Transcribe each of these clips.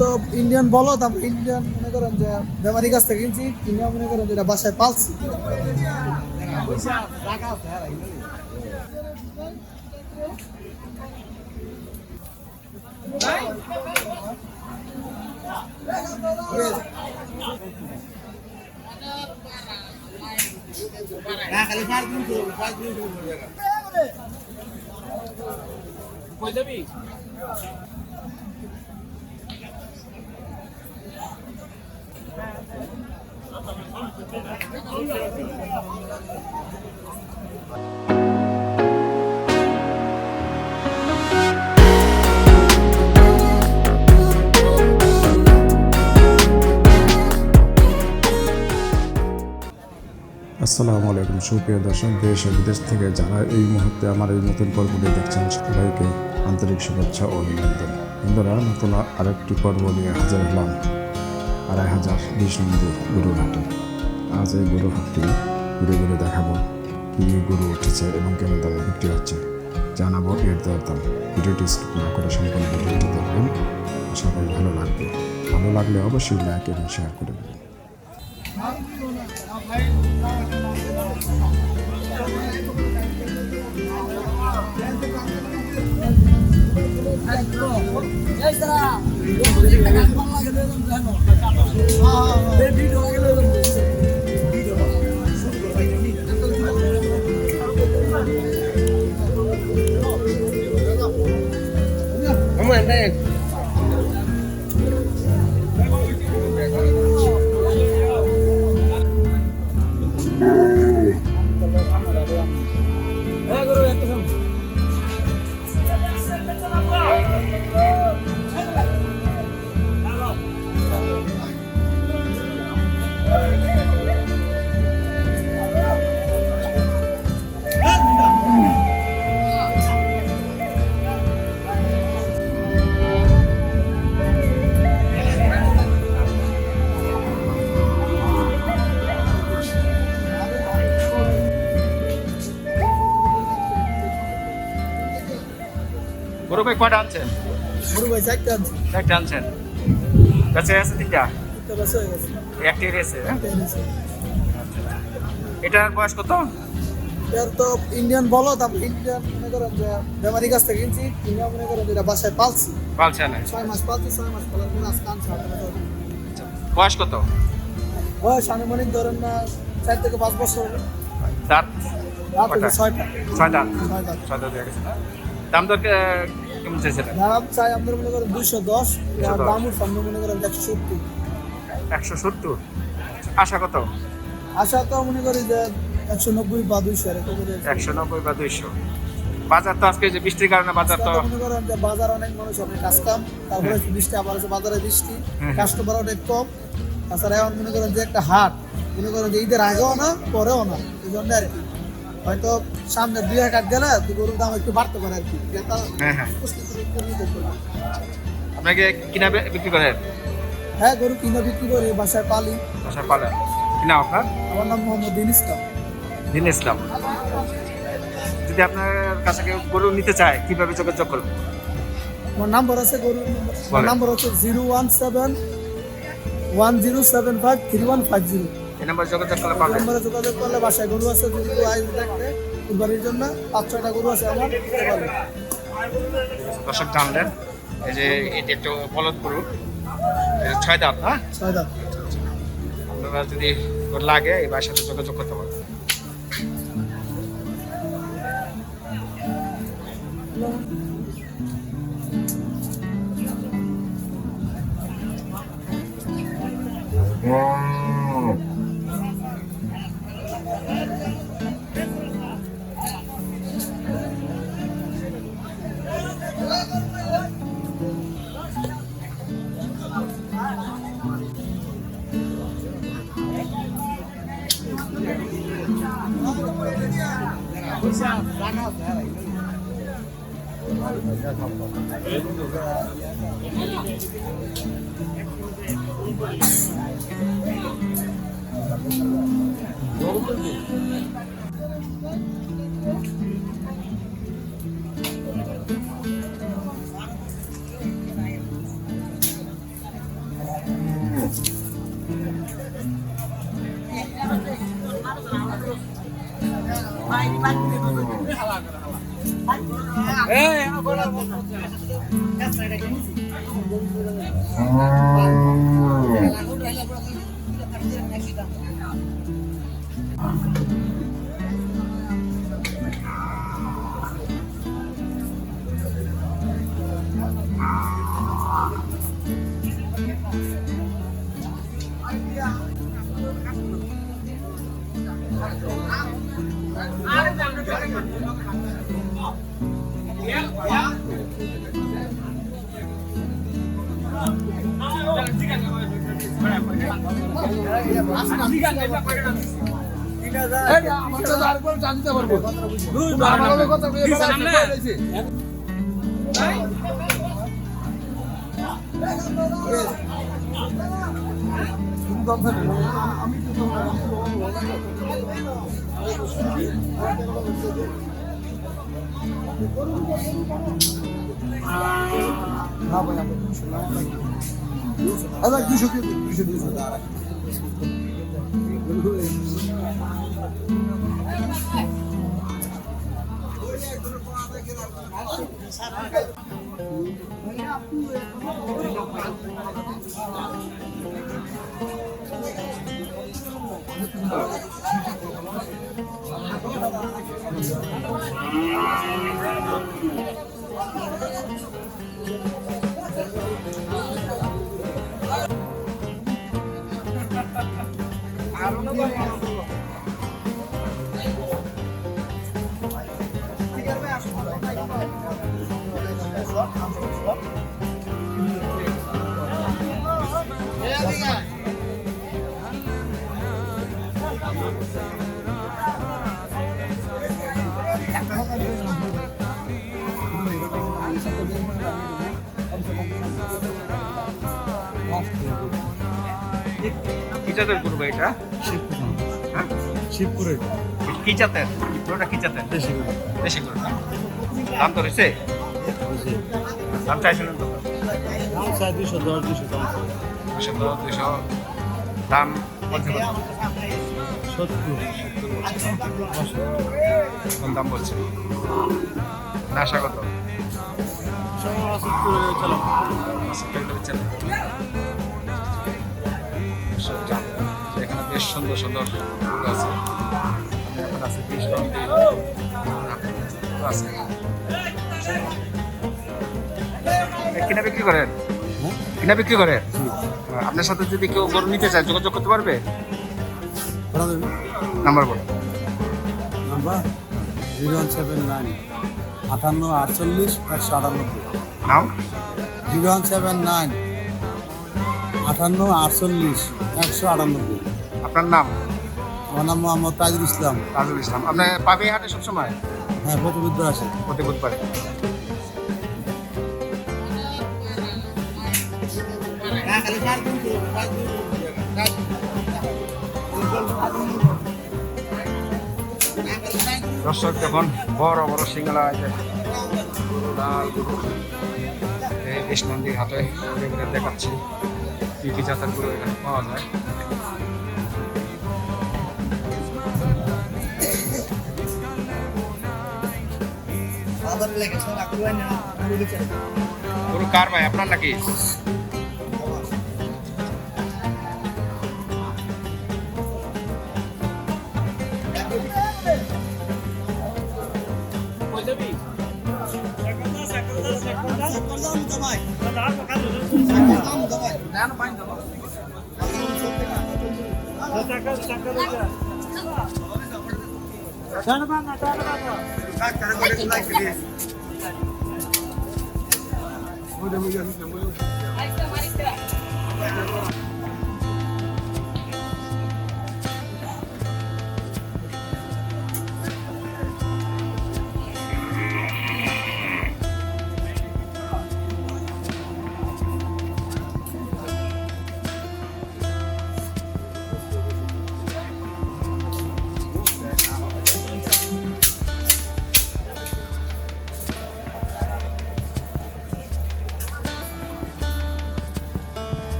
তো ইন্ডিয়ান বলো, তারপর ইন্ডিয়ান মনে করেন যে ব্যাপারীর কাছ থেকে কিনছি, কিনে মনে করেন যেটা বাসায় পালছি। আসসালামু আলাইকুম সুপ্রিয় দর্শক, দেশ ও বিদেশ থেকে যারা এই মুহূর্তে আমার এই নতুন পর্বটি দেখছেন সবাইকে আন্তরিক শুভেচ্ছা ও অভিনন্দন। বন্ধুরা, নতুন আরেকটি পর্ব নিয়ে হাজির হলাম 2520 নম্বর গরুর হাটে। আজ এই গরুর হাটটি ঘুরে ঘুরে দেখাবো কী গরু উঠেছে এবং কেমন দামে বিক্রি হচ্ছে, জানাবো এর দরদাম। ভিডিওটি স্কিপ না করে সম্পূর্ণ ভিডিওটি দেখবেন, আশা করি ভালো লাগবে। ভালো লাগলে অবশ্যই লাইক এবং শেয়ার করে দেবেন। গরু ভাই কয়টা আনছেন? গরু ভাই চারটা আনছি। একটা আনছেন, কাছে আছে তিনটা, একটা বাসা হয়ে গেছে, একটি রয়েছে। একটাই নিয়েছি। এটার বয়স কত? এর তো ইন্ডিয়ান বলো, তারপর ইন্ডিয়ান মনে করেন যে ব্যাপারীর কাছ থেকে কিনছি, কিনে মনে করেন যেটা বাসায় পালছি। পালছে না? 6 মাস পালছি, 6 মাস পালার পর আজকে আনছি। বয়স কত? বয়স আনুমানিক ধরেন না 4 থেকে 5 বছর। দাঁত? রাত হচ্ছে 6টা। 6 দাঁত। 6 দাঁত। 6 দাঁত হয়ে গেছে। দাম দর কেমন চাইছে? দাম চাই আমাদের মনে করেন 210, আর দাম সামনে মনে করেন 170। 170? আশা কত? আশা তো মনে করি যে 190 বা 200 এরকম। 190 বা 200। বাজার তো আজকে যে বৃষ্টির কারণে বাজার তো মনে করেন যে বাজার অনেক মানুষ অনেক কাজ কাম, তারপরে বৃষ্টি আবার আছে, বাজারে বৃষ্টি, কাস্টমার অনেক কম। তাছাড়া এখন মনে করেন যে একটা হাট, মনে করেন যে ঈদের আগেও না পরেও না, এই জন্য আর কি হয়তো সামনে 2 কাট গেলে গরুর দাম একটু বাড়তে পারে আর কি। আপনাকে কিনা বিক্রি করেন? হ্যাঁ, গরু কিনে বিক্রি করি, বাসায় পালি। বাসায় পালেন? কিনা আপনার? আমার নাম মোহাম্মদ দিন ইসলাম। দিন ইসলাম। যদি আপনার কাছে কেউ গরু নিতে চায় কিভাবে যোগাযোগ করবে? আমার নাম্বার আছে, গরুর নাম্বার হচ্ছে 01710753150। এই নাম্বারে যোগাযোগ করলে পাবেন। নাম্বারে যোগাযোগ করলে বাসায় গরু আছে, যদি কেউ আসবে দেখতে কুরবানির জন্য 5-6টা গরু আছে আমার, দিতে পারবে। দর্শক জানলেন, এই যে এটি একটু বলদ গরু, 6 দাঁত না? 6 দাঁত। আপনারা যদি লাগে এই ভাইয়ের সাথে যোগাযোগ করতে পারবেন। কি জাতের গরু ভাই এটা? হ্যাঁ? শিবপুরে কি জাতের? গরুটা কি জাতের? দেশি গরু। দেশি গরু না? দাম তো রয়েছে? দাম চাইছিলেন তো? দাম চাই 210 200 দাম চাই। 200 দাম বলতে কত? 70 কোন দাম বলছে? আশা কত? 70 চলো। এখানে বেশ সুন্দর সুন্দর ফুল আছে। এখন আছে বেশ আছে। কিনা বিক্রি করেন? কিনা বিক্রি করেন? আপনার সাথে যদি কেউ গরু নিতে চায় যোগাযোগ করতে পারবে? নাম্বার বলো। নাম্বার 0179 58 48 198। নাম? 0179 58 48 198। আপনার নাম? আমার নাম মোহাম্মদ তাজুল ইসলাম। তাজুল ইসলাম। আপনি পাবে হাটে সবসময়? হ্যাঁ, প্রতি বুধবার আসে। প্রতি বুধবারে। দর্শক দেখুন বড় বড় সিঙ্গলা আছে লাল গরু। এই কৃষ্ণন্দির হাটে ঘুরে ঘুরে দেখাচ্ছি কি কি জাতের গরু এখানে পাওয়া যায়। গরু কার ভাই, আপনার নাকি?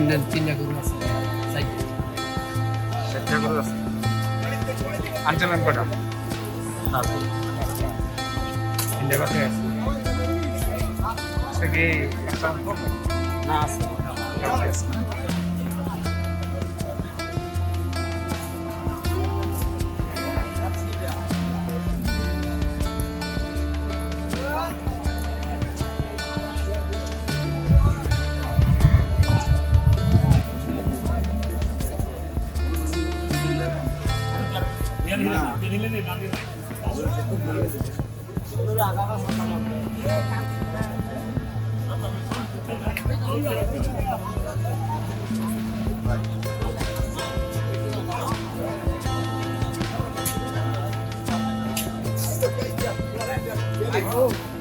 নেন 3 লাখ গরু আছে। গরু আছে আনছিলেন কটা তিনটে কথা আছে সে কি একটা না আছে Oh.